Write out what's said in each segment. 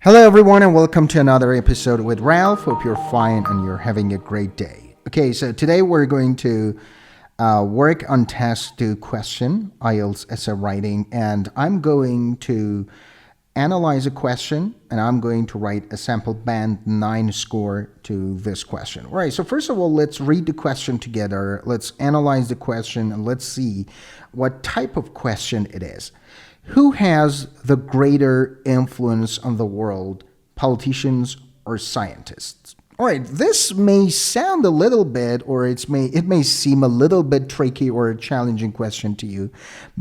Hello, everyone, and welcome to another episode with Ralph. Hope you're fine and you're having a great day. Okay, so today we're going to work on task 2 question, IELTS essay writing, and I'm going to analyze a question and I'm going to write a sample band 9 score to this question. All right, so first of all, let's read the question together. Let's analyze the question and let's see what type of question it is. Who has the greater influence on the world, politicians or scientists? All right, this may sound a little bit, or it may seem a little bit tricky or a challenging question to you,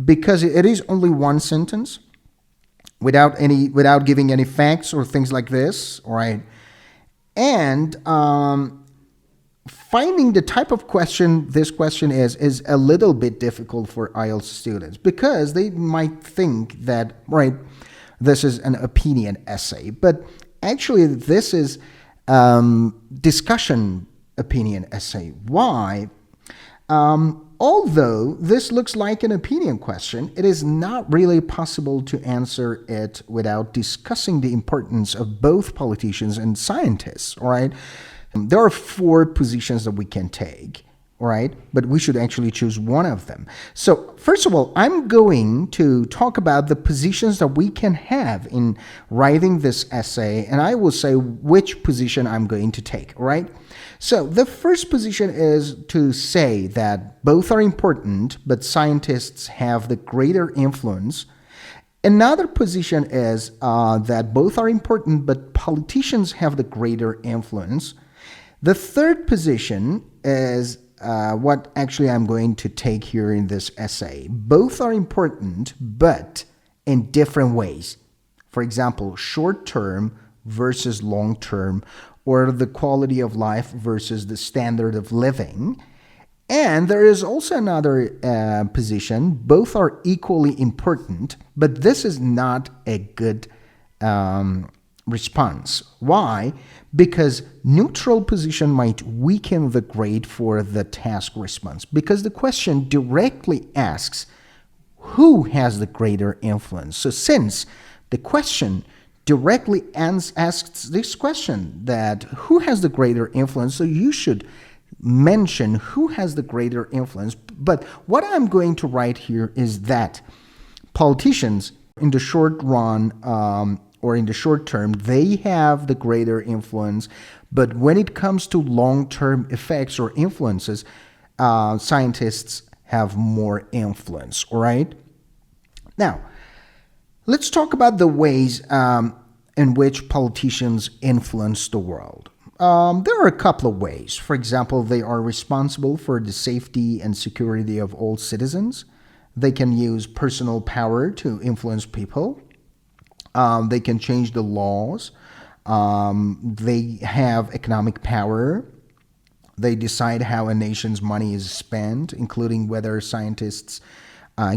because it is only one sentence, without giving any facts or things like this. All right, and finding the type of question this question is a little bit difficult for IELTS students, because they might think that, right, this is an opinion essay, but actually this is discussion opinion essay. Why? Although this looks like an opinion question, it is not really possible to answer it without discussing the importance of both politicians and scientists, all right? There are 4 positions that we can take, all right? But we should actually choose one of them. So first of all, I'm going to talk about the positions that we can have in writing this essay, and I will say which position I'm going to take, all right? So the first position is to say that both are important, but scientists have the greater influence. Another position is that both are important, but politicians have the greater influence. The third position is what actually I'm going to take here in this essay. Both are important, but in different ways. For example, short-term versus long-term, or the quality of life versus the standard of living. And there is also another position. Both are equally important, but this is not a good response. Why? Because neutral position might weaken the grade for the task response, because the question directly asks who has the greater influence. So since the question directly asks this question, that who has the greater influence, so you should mention who has the greater influence. But what I'm going to write here is that politicians in the short run or in the short term, they have the greater influence. But when it comes to long-term effects or influences, scientists have more influence, all right? Now, let's talk about the ways in which politicians influence the world. There are a couple of ways. For example, they are responsible for the safety and security of all citizens. They can use personal power to influence people. They can change the laws. They have economic power. They decide how a nation's money is spent, including whether scientists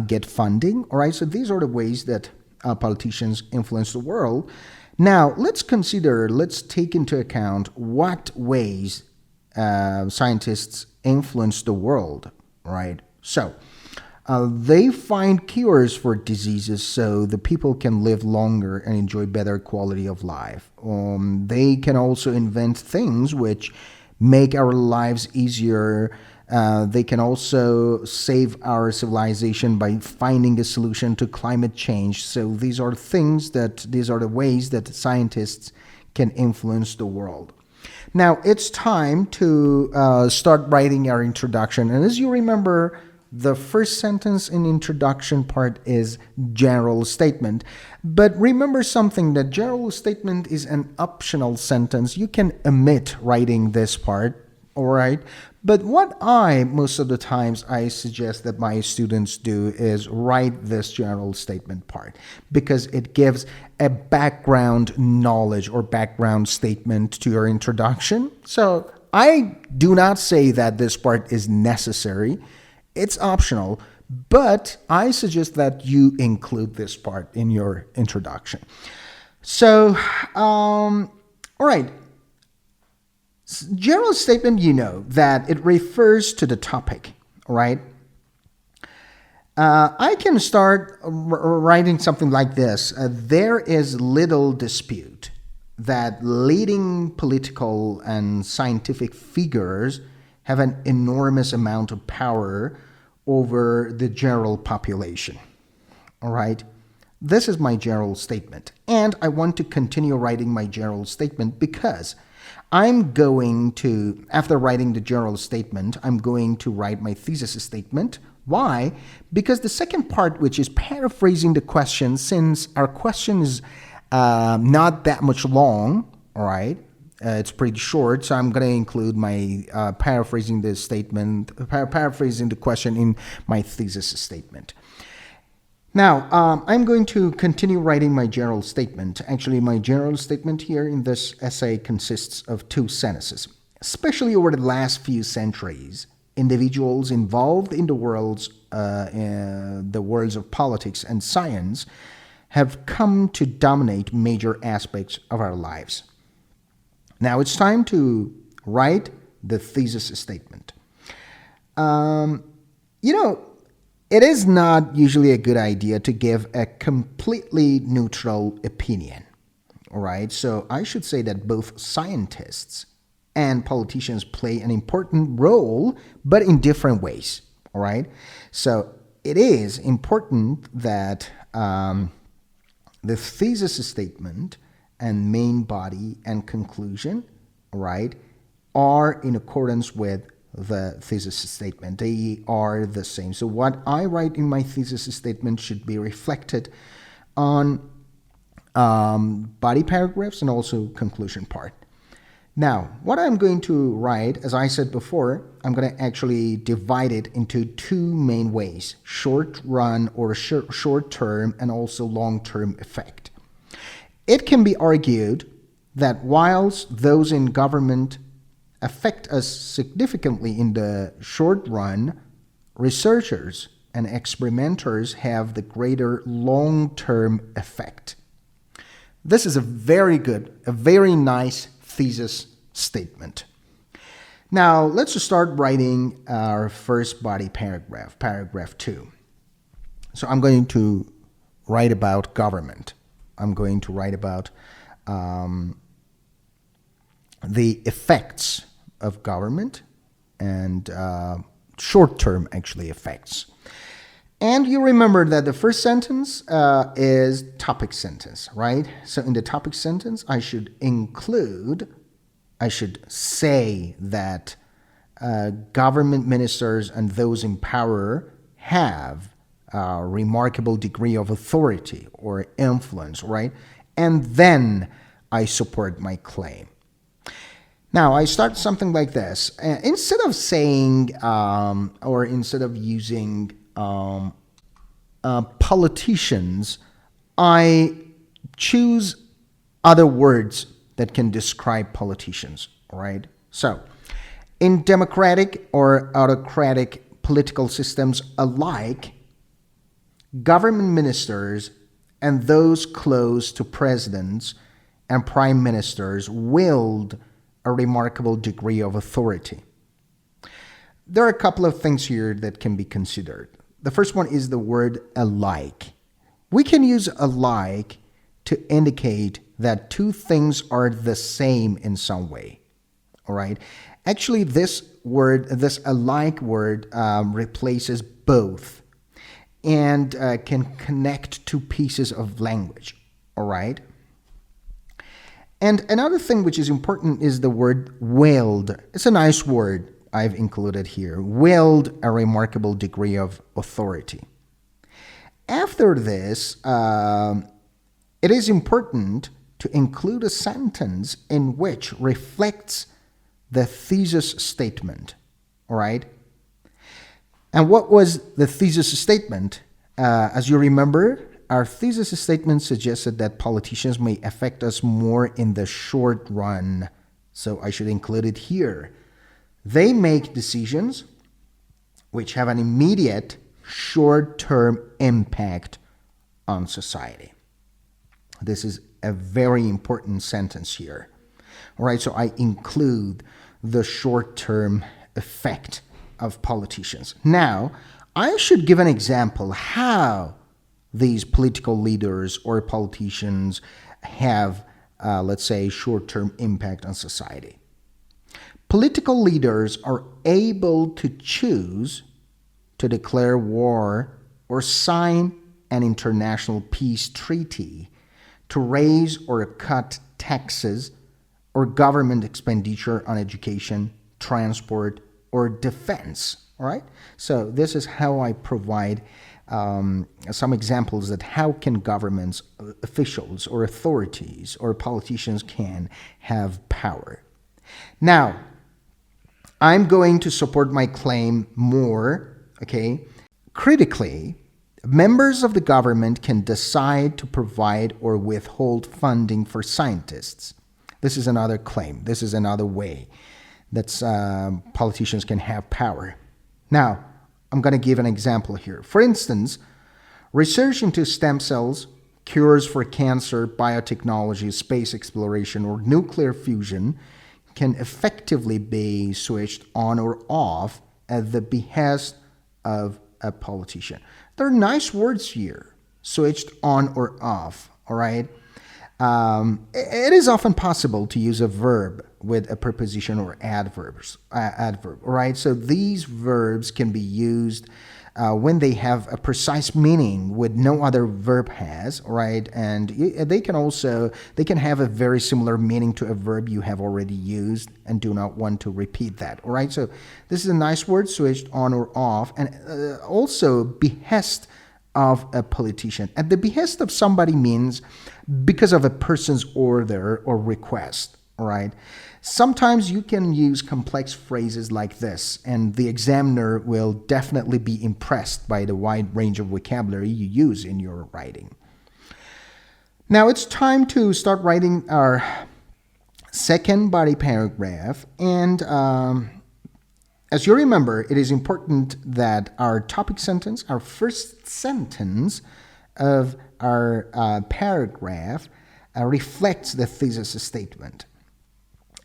get funding. All right, so these are the ways that politicians influence the world. Now, let's take into account what ways scientists influence the world, right? So, they find cures for diseases so the people can live longer and enjoy better quality of life. They can also invent things which make our lives easier. They can also save our civilization by finding a solution to climate change. So these are the ways that scientists can influence the world. Now, it's time to start writing our introduction. And as you remember, the first sentence in introduction part is general statement. But remember something, that general statement is an optional sentence. You can omit writing this part, all right? But what most of the times I suggest that my students do is write this general statement part, because it gives a background knowledge or background statement to your introduction. So I do not say that this part is necessary. It's optional, but I suggest that you include this part in your introduction. So, all right. General statement, you know that it refers to the topic, right? I can start writing something like this. There is little dispute. that leading political and scientific figures have an enormous amount of power over the general population. All right? This is my general statement. And I want to continue writing my general statement because I'm going to, after writing the general statement, I'm going to write my thesis statement. Why? Because the second part, which is paraphrasing the question, since our question is not that much long, all right? It's pretty short, so I'm going to include my paraphrasing the statement, paraphrasing the question in my thesis statement. Now, I'm going to continue writing my general statement. Actually, my general statement here in this essay consists of 2 sentences. Especially over the last few centuries, individuals involved in the worlds of politics and science have come to dominate major aspects of our lives. Now it's time to write the thesis statement. It is not usually a good idea to give a completely neutral opinion. All right, so I should say that both scientists and politicians play an important role, but in different ways. All right, so it is important that the thesis statement and main body and conclusion, right, are in accordance with the thesis statement. They are the same. So what I write in my thesis statement should be reflected on body paragraphs and also conclusion part. Now, what I'm going to write, as I said before, I'm going to actually divide it into 2 main ways: short run or short term and also long term effect. It can be argued that whilst those in government affect us significantly in the short run, researchers and experimenters have the greater long-term effect. This is a very nice thesis statement. Now, let's start writing our first body paragraph, paragraph 2. So I'm going to write about government. I'm going to write about the effects of government and short-term actually effects. And you remember that the first sentence is topic sentence, right? So in the topic sentence, I should say that government ministers and those in power have a remarkable degree of authority or influence, right? And then I support my claim. Now, I start something like this. Instead of saying or instead of using politicians, I choose other words that can describe politicians, right? So, in democratic or autocratic political systems alike, government ministers and those close to presidents and prime ministers wield a remarkable degree of authority. There are a couple of things here that can be considered. The first one is the word alike. We can use alike to indicate that 2 things are the same in some way. All right. Actually, this alike word replaces both and can connect 2 pieces of language. All right. And another thing which is important is the word wield. It's a nice word I've included here. Wield a remarkable degree of authority. After this, it is important to include a sentence in which reflects the thesis statement. All right? And what was the thesis statement? As you remember, our thesis statement suggested that politicians may affect us more in the short run. So I should include it here. They make decisions which have an immediate short-term impact on society. This is a very important sentence here. All right, so I include the short-term effect of politicians. Now, I should give an example how these political leaders or politicians have let's say, short-term impact on society. Political leaders are able to choose to declare war or sign an international peace treaty, to raise or cut taxes or government expenditure on education, transport, or defense. All right? So this is how I provide some examples that how can governments, officials, or authorities, or politicians can have power. Now, I'm going to support my claim more, okay? Critically, members of the government can decide to provide or withhold funding for scientists. This is another claim. This is another way that politicians can have power. Now, I'm going to give an example here. For instance, research into stem cells, cures for cancer, biotechnology, space exploration, or nuclear fusion can effectively be switched on or off at the behest of a politician. There are nice words here, switched on or off, all right? It is often possible to use a verb with a preposition or adverb, all right? So these verbs can be used when they have a precise meaning with no other verb has, right? And they can have a very similar meaning to a verb you have already used and do not want to repeat that, all right? So this is a nice word, switched on or off, and also behest of a politician. At the behest of somebody means because of a person's order or request, all right? Sometimes you can use complex phrases like this, and the examiner will definitely be impressed by the wide range of vocabulary you use in your writing. Now it's time to start writing our second body paragraph, and as you remember, it is important that our topic sentence, our first sentence of our paragraph reflects the thesis statement.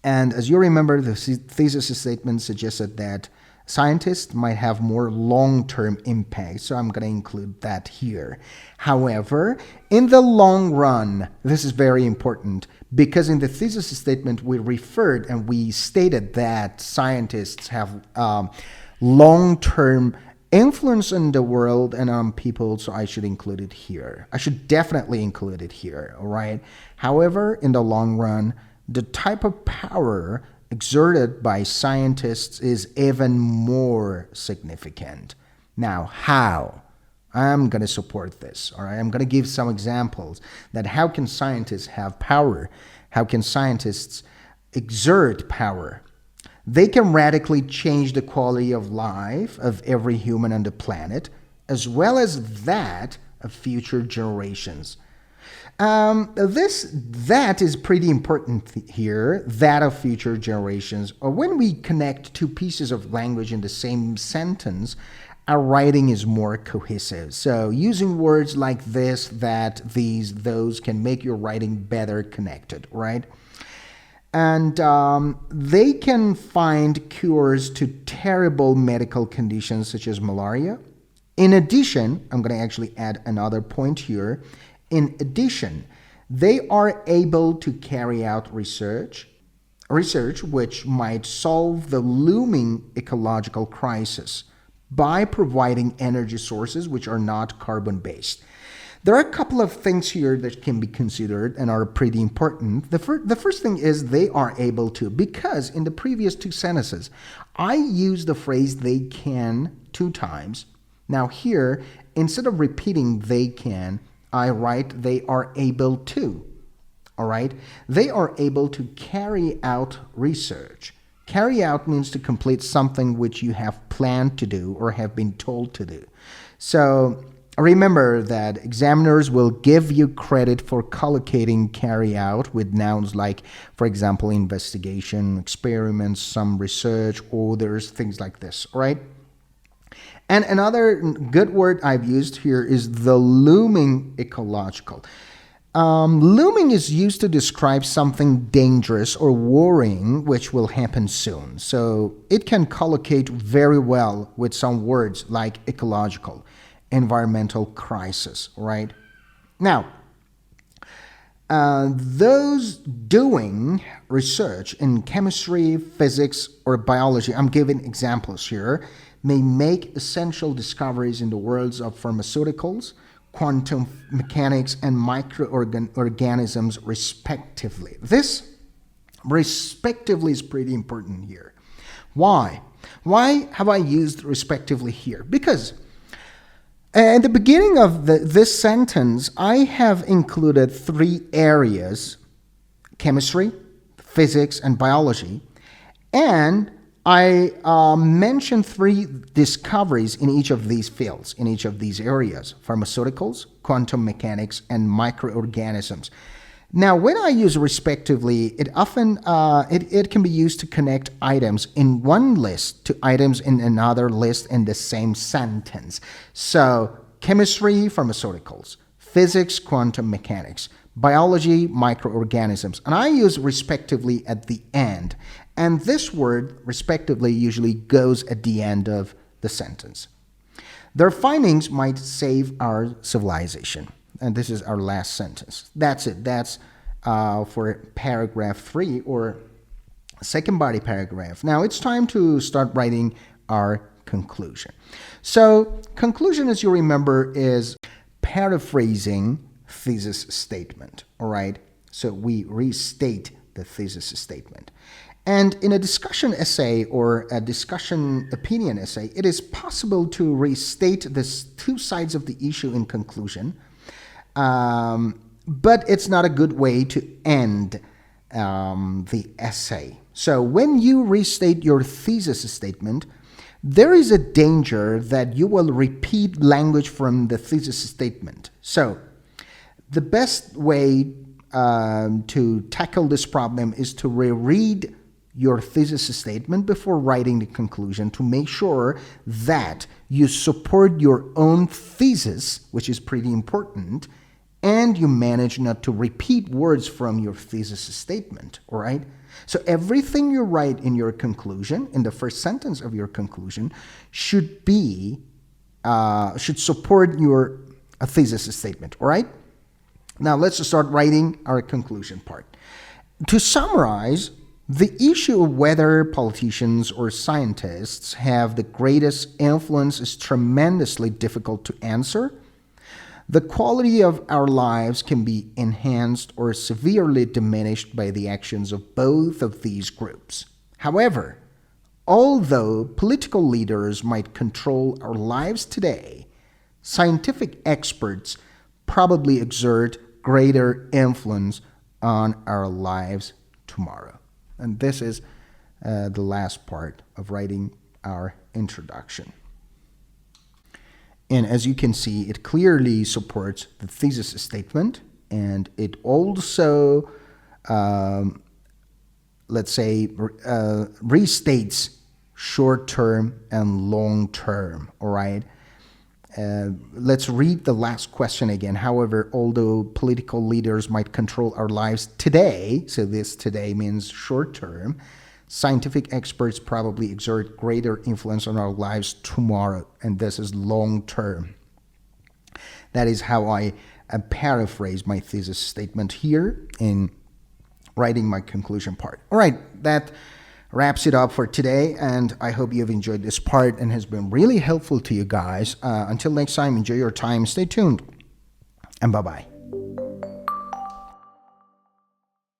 And as you remember, the thesis statement suggested that scientists might have more long-term impact, so I'm going to include that here. However, in the long run, this is very important because in the thesis statement we referred and we stated that scientists have long-term influence in the world and on people, so I should include it here. I should definitely include it here, all right? However, in the long run, the type of power exerted by scientists is even more significant. Now, how? I'm going to support this, all right? I'm going to give some examples that how can scientists have power? How can scientists exert power? They can radically change the quality of life of every human on the planet, as well as that of future generations. That is pretty important here, that of future generations. Or when we connect two pieces of language in the same sentence, our writing is more cohesive. So using words like this, that, these, those can make your writing better connected, right? And they can find cures to terrible medical conditions such as malaria. In addition, I'm going to actually add another point here. In addition, they are able to carry out research which might solve the looming ecological crisis by providing energy sources which are not carbon-based. There are a couple of things here that can be considered and are pretty important. The first thing is they are able to, because in the previous two sentences, I used the phrase they can 2 times. Now here, instead of repeating they can, I write they are able to, all right? They are able to carry out research. Carry out means to complete something which you have planned to do or have been told to do. So remember that examiners will give you credit for collocating carry out with nouns like, for example, investigation, experiments, some research, orders, things like this, all right? And another good word I've used here is the looming ecological. Looming is used to describe something dangerous or worrying which will happen soon. So it can collocate very well with some words like ecological, environmental crisis, right? Now, Those doing research in chemistry, physics, or biology, I'm giving examples here, may make essential discoveries in the worlds of pharmaceuticals, quantum mechanics, and microorganisms, respectively. This respectively is pretty important here. Why? Why have I used respectively here? Because at the beginning of this sentence, I have included 3 areas: chemistry, physics, and biology. And I mentioned 3 discoveries in each of these fields, in each of these areas: pharmaceuticals, quantum mechanics, and microorganisms. Now, when I use respectively, it often it can be used to connect items in one list to items in another list in the same sentence. So, chemistry, pharmaceuticals; physics, quantum mechanics; biology, microorganisms. And I use respectively at the end. And this word, respectively, usually goes at the end of the sentence. Their findings might save our civilization. And this is our last sentence. That's it. That's for paragraph 3, or second body paragraph. Now it's time to start writing our conclusion. So conclusion, as you remember, is paraphrasing thesis statement. All right. So we restate the thesis statement. And in a discussion essay or a discussion opinion essay, it is possible to restate the 2 sides of the issue in conclusion. But it's not a good way to end the essay. So when you restate your thesis statement, there is a danger that you will repeat language from the thesis statement. So the best way to tackle this problem is to reread your thesis statement before writing the conclusion, to make sure that you support your own thesis, which is pretty important, and you manage not to repeat words from your thesis statement, all right? So everything you write in your conclusion, in the first sentence of your conclusion, should support your thesis statement, all right? Now let's start writing our conclusion part. To summarize, the issue of whether politicians or scientists have the greatest influence is tremendously difficult to answer. The quality of our lives can be enhanced or severely diminished by the actions of both of these groups. However, although political leaders might control our lives today, scientific experts probably exert greater influence on our lives tomorrow. And this is the last part of writing our introduction. And as you can see, it clearly supports the thesis statement, and it also, restates short-term and long-term, all right? Let's read the last question again. However, although political leaders might control our lives today, so this today means short-term, scientific experts probably exert greater influence on our lives tomorrow, and this is long-term. That is how I paraphrase my thesis statement here in writing my conclusion part. All right, that wraps it up for today, and I hope you've enjoyed this part and has been really helpful to you guys. Until next time, enjoy your time, stay tuned, and bye-bye.